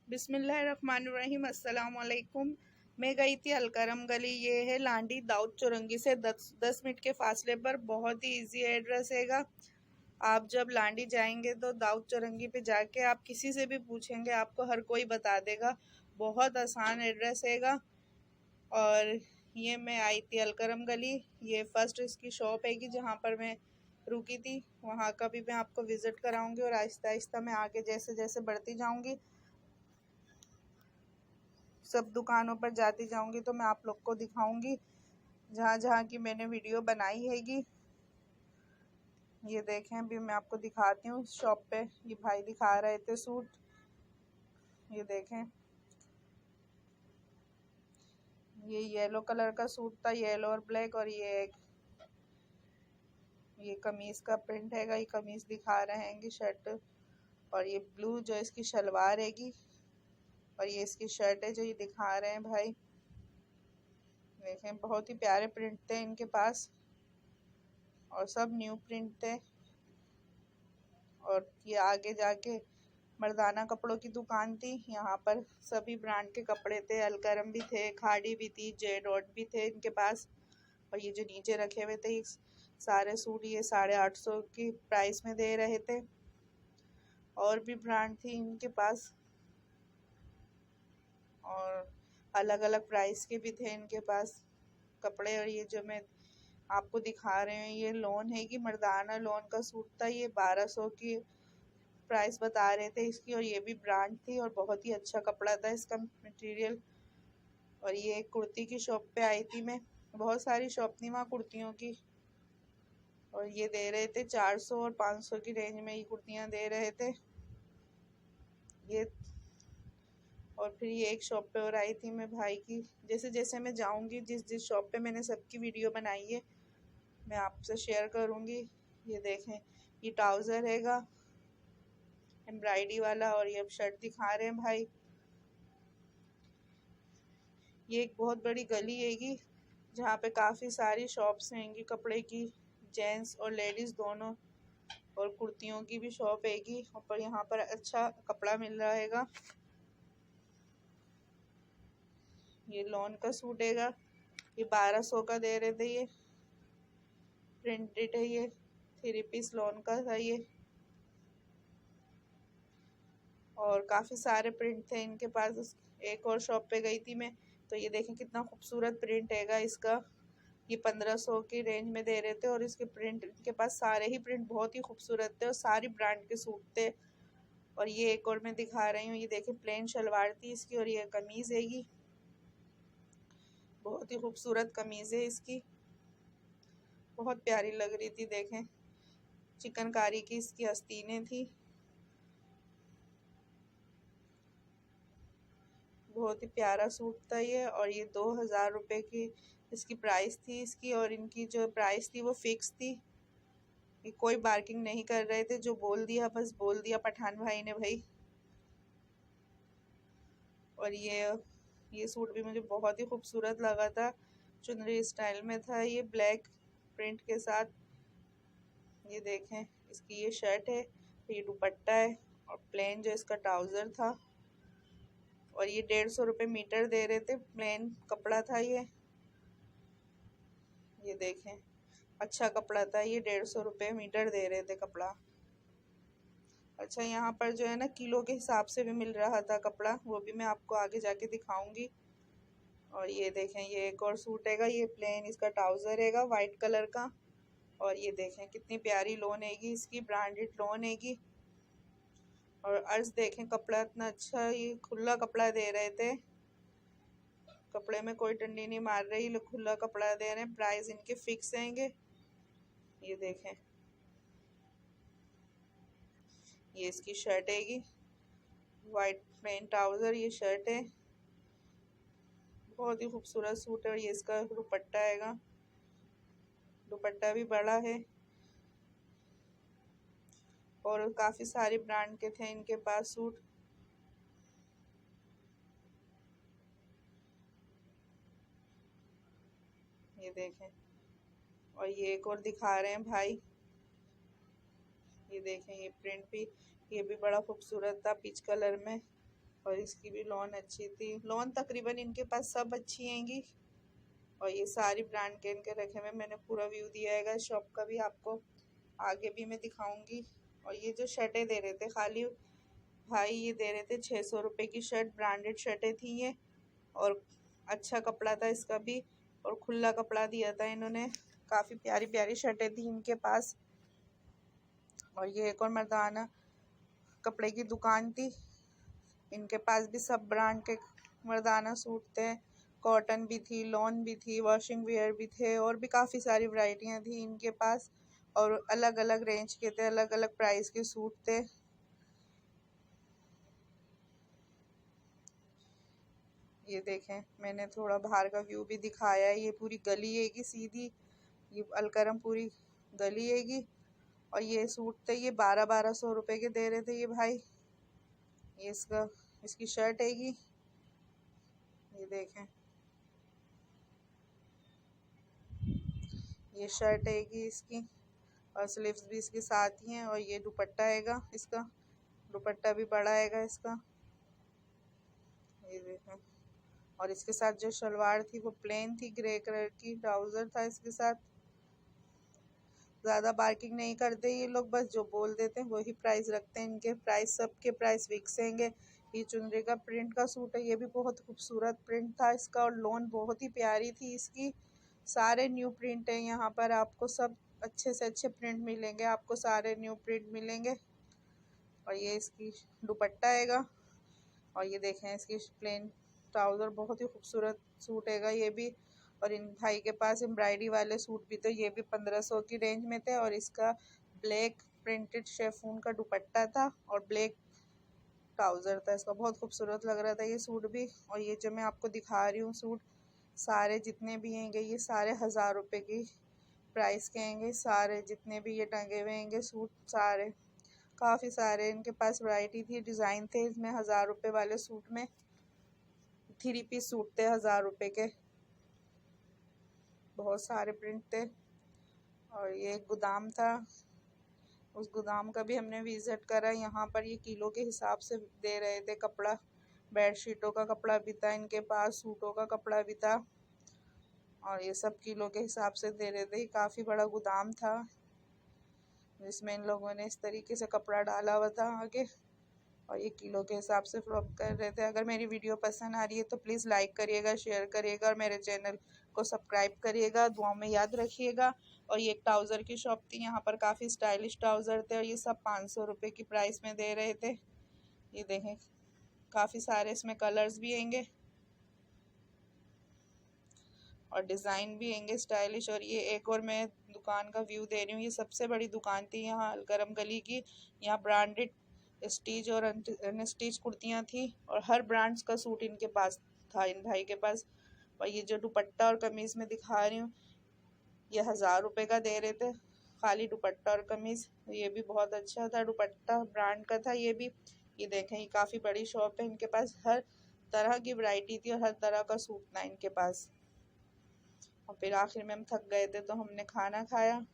बिस्मिल्लाहिर्रहमानिर्रहीम। अस्सलाम वालेकुम। मैं गई थी अलकरम गली, ये है लांडी दाऊद चौरंगी से 10 मिनट के फासले पर। बहुत ही इजी एड्रेस हैगा। आप जब लांडी जाएंगे तो दाऊद चौरंगी पे जाके आप किसी से भी पूछेंगे, आपको हर कोई बता देगा। बहुत आसान एड्रेस हैगा। और ये मैं आई थी अलकरम गली, ये फर्स्ट इसकी शॉप हैगी जहाँ पर मैं रुकी थी। वहाँ का भी मैं आपको विज़िट कराऊंगी और आहिस्ता आहिस्ता मैं आगे जैसे जैसे बढ़ती जाऊंगी सब दुकानों पर जाती जाऊंगी तो मैं आप लोग को दिखाऊंगी जहाँ जहाँ की मैंने वीडियो बनाई हैगी। ये देखें, अभी मैं आपको दिखाती हूँ शॉप पे। ये भाई दिखा रहे थे सूट, ये देखें। ये येलो कलर का सूट था, येलो और ब्लैक। और ये कमीज का प्रिंट हैगा, ये कमीज दिखा रहे हैं शर्ट। और ये ब्लू जो इसकी शलवार हैगी, और ये इसकी शर्ट है जो ये दिखा रहे हैं भाई। देखें, बहुत ही प्यारे प्रिंट थे इनके पास और सब न्यू प्रिंट थे। और ये आगे जाके मर्दाना कपड़ों की दुकान थी। यहाँ पर सभी ब्रांड के कपड़े थे, अलकरम भी थे, खाड़ी भी थी, जे डॉट भी थे इनके पास। और ये जो नीचे रखे हुए थे सारे सूट, ये 850 की प्राइस में दे रहे थे। और भी ब्रांड थी इनके पास और अलग अलग प्राइस के भी थे इनके पास कपड़े। और ये जो मैं आपको दिखा रहे हैं ये लॉन है कि मर्दाना लॉन का सूट था। ये 1200 की प्राइस बता रहे थे इसकी। और ये भी ब्रांड थी और बहुत ही अच्छा कपड़ा था इसका मटेरियल। और ये एक कुर्ती की शॉप पे आई थी मैं, बहुत सारी शॉप थी वहाँ कुर्तियों की। और ये दे रहे थे 400 और 500 की रेंज में ये कुर्तियाँ दे रहे थे ये। और फिर ये एक शॉप पे और आई थी मैं भाई की। जैसे जैसे मैं जाऊंगी, जिस जिस शॉप पे मैंने सबकी वीडियो बनाई है मैं आपसे शेयर करूंगी। ये देखें, ये ट्राउज़र हैगा एम्ब्रॉयडरी वाला। और ये अब शर्ट दिखा रहे हैं भाई। ये एक बहुत बड़ी गली हैगी जहाँ पे काफ़ी सारी शॉप्स हैंगी कपड़े की, जेंट्स और लेडीज़ दोनों। और कुर्तियों की भी शॉप हैगी। और यहाँ पर अच्छा कपड़ा मिल रहा हैगा। ये लॉन का सूट हैगा, ये 1200 का दे रहे थे। ये प्रिंटेड है, ये 3 पीस लॉन का था ये। और काफ़ी सारे प्रिंट थे इनके पास। एक और शॉप पे गई थी मैं, तो ये देखें कितना खूबसूरत प्रिंट हैगा इसका। ये 1500 की रेंज में दे रहे थे। और इसके प्रिंट, इनके पास सारे ही प्रिंट बहुत ही खूबसूरत थे और सारी ब्रांड के सूट थे। और ये एक और मैं दिखा रही हूँ, ये देखें प्लेन शलवार थी इसकी। और ये कमीज़ हैगी, बहुत ही खूबसूरत कमीज़ है इसकी, बहुत प्यारी लग रही थी। देखें, चिकनकारी की इसकी आस्तीनें थी, बहुत ही प्यारा सूट था ये। और ये 2000 रुपये की इसकी प्राइस थी इसकी। और इनकी जो प्राइस थी वो फिक्स थी, ये कोई बार्गिंग नहीं कर रहे थे। जो बोल दिया बस बोल दिया पठान भाई ने भाई। और ये सूट भी मुझे बहुत ही खूबसूरत लगा था, चुनरी स्टाइल में था ये, ब्लैक प्रिंट के साथ। ये देखें, इसकी ये शर्ट है, ये दुपट्टा है और प्लेन जो इसका ट्राउज़र था। और ये 150 रुपये मीटर दे रहे थे, प्लेन कपड़ा था ये देखें, अच्छा कपड़ा था ये। 150 रुपये मीटर दे रहे थे कपड़ा। अच्छा, यहाँ पर जो है ना किलो के हिसाब से भी मिल रहा था कपड़ा, वो भी मैं आपको आगे जाके दिखाऊंगी। और ये देखें, ये एक और सूट हैगा, ये प्लेन इसका ट्राउज़र हैगा वाइट कलर का। और ये देखें कितनी प्यारी लोन हैगी इसकी, ब्रांडेड लोन हैगी। और अर्ज देखें, कपड़ा इतना अच्छा, ये खुला कपड़ा दे रहे थे, कपड़े में कोई डंडी नहीं मार रही, लोग खुला कपड़ा दे रहे हैं। प्राइस इनके फिक्स रहेंगे। ये देखें, ये इसकी शर्ट हैगी, वाइट प्लेन ट्राउज़र, ये शर्ट है, बहुत ही खूबसूरत सूट है। और ये इसका दुपट्टा हैगा, दुपट्टा भी बड़ा है। और काफ़ी सारे ब्रांड के थे इनके पास सूट। ये देखें, और ये एक और दिखा रहे हैं भाई। ये देखें, ये प्रिंट भी, ये भी बड़ा खूबसूरत था, पीच कलर में। और इसकी भी लॉन अच्छी थी। लॉन तकरीबन इनके पास सब अच्छी हैंगी। और ये सारी ब्रांड के इनके रखे हुए, मैंने पूरा व्यू दिया है शॉप का भी, आपको आगे भी मैं दिखाऊंगी। और ये जो शर्टें दे रहे थे खाली भाई, ये दे रहे थे 600 रुपये की शर्ट, ब्रांडेड शर्टें थी ये। और अच्छा कपड़ा था इसका भी, और खुला कपड़ा दिया था इन्होंने। काफ़ी प्यारी प्यारी शर्टें थी इनके पास। और ये एक और मर्दाना कपड़े की दुकान थी, इनके पास भी सब ब्रांड के मर्दाना सूट थे। कॉटन भी थी, लॉन भी थी, वॉशिंग वेयर भी थे, और भी काफ़ी सारी वैरायटियाँ थी इनके पास। और अलग अलग रेंज के थे, अलग अलग प्राइस के सूट थे। ये देखें, मैंने थोड़ा बाहर का व्यू भी दिखाया है। ये पूरी गली हैगी सीधी, ये अलकरम पूरी गली हैगी। और ये सूट थे, ये 1200 रुपये के दे रहे थे ये भाई। ये इसकी शर्ट हैगी, ये देखें, ये शर्ट हैगी इसकी, और स्लीव्स भी इसके साथ ही हैं। और ये दुपट्टा हैगा इसका, दुपट्टा भी बड़ा हैगा इसका, ये देखें। और इसके साथ जो शलवार थी वो प्लेन थी, ग्रे कलर की, ट्राउज़र था इसके साथ। ज़्यादा बार्किंग नहीं करते ये लोग, बस जो बोल देते हैं वही प्राइस रखते हैं। इनके प्राइस, सबके प्राइस फिक्स हैंगे। ये चुनरी का प्रिंट का सूट है, ये भी बहुत खूबसूरत प्रिंट था इसका, और लॉन बहुत ही प्यारी थी इसकी। सारे न्यू प्रिंट है यहाँ पर, आपको सब अच्छे से अच्छे प्रिंट मिलेंगे, आपको सारे न्यू प्रिंट मिलेंगे। और ये इसकी दुपट्टा हैगा। और ये देखें इसकी प्लेन ट्राउज़र, बहुत ही खूबसूरत सूट हैगा ये भी। और इन भाई के पास एम्ब्रॉयडरी वाले सूट भी थे, ये भी 1500 की रेंज में थे। और इसका ब्लैक प्रिंटेड शेफून का दुपट्टा था, और ब्लैक ट्राउज़र था इसका, बहुत खूबसूरत लग रहा था ये सूट भी। और ये जो मैं आपको दिखा रही हूँ सूट, सारे जितने भी हैंगे ये सारे 1000 रुपये की प्राइस के हैंगे। सारे जितने भी ये टंगे हुए हैंगे सूट, सारे काफ़ी सारे इनके पास वैरायटी थी, डिज़ाइन थे इसमें। 1000 रुपये वाले सूट में 3 पीस सूट थे 1000 रुपये के, बहुत सारे प्रिंट थे। और ये एक गोदाम था, उस गोदाम का भी हमने विज़िट करा। यहाँ पर ये किलो के हिसाब से दे रहे थे कपड़ा, बेडशीटों का कपड़ा भी था इनके पास, सूटों का कपड़ा भी था, और ये सब किलो के हिसाब से दे रहे थे। काफ़ी बड़ा गोदाम था जिसमें इन लोगों ने इस तरीके से कपड़ा डाला हुआ था आगे, और ये किलो के हिसाब से फ्लॉप कर रहे थे। अगर मेरी वीडियो पसंद आ रही है तो प्लीज़ लाइक करिएगा, शेयर करिएगा, और मेरे चैनल को सब्सक्राइब करिएगा, दुआओं में याद रखिएगा। और ये एक ट्राउज़र की शॉप थी, यहाँ पर काफ़ी स्टाइलिश ट्राउज़र थे, और ये सब 500 रुपये की प्राइस में दे रहे थे। ये देखें, काफ़ी सारे इसमें कलर्स भी हैंगे और डिज़ाइन भी हैंगे स्टाइलिश। और ये एक और मैं दुकान का व्यू दे रही हूँ, ये सबसे बड़ी दुकान थी यहाँ अलकरम गली की। यहाँ ब्रांडेड स्टिच और अनस्टिच कुर्तियाँ थी, और हर ब्रांड्स का सूट इनके पास था, इन भाई के पास। और ये जो दुपट्टा और कमीज़ में दिखा रही हूँ, ये 1000 रुपये का दे रहे थे खाली दुपट्टा और कमीज़। ये भी बहुत अच्छा था, दुपट्टा ब्रांड का था ये भी। ये देखें, ये काफ़ी बड़ी शॉप है, इनके पास हर तरह की वैरायटी थी और हर तरह का सूट था इनके पास। और फिर आखिर में हम थक गए थे तो हमने खाना खाया।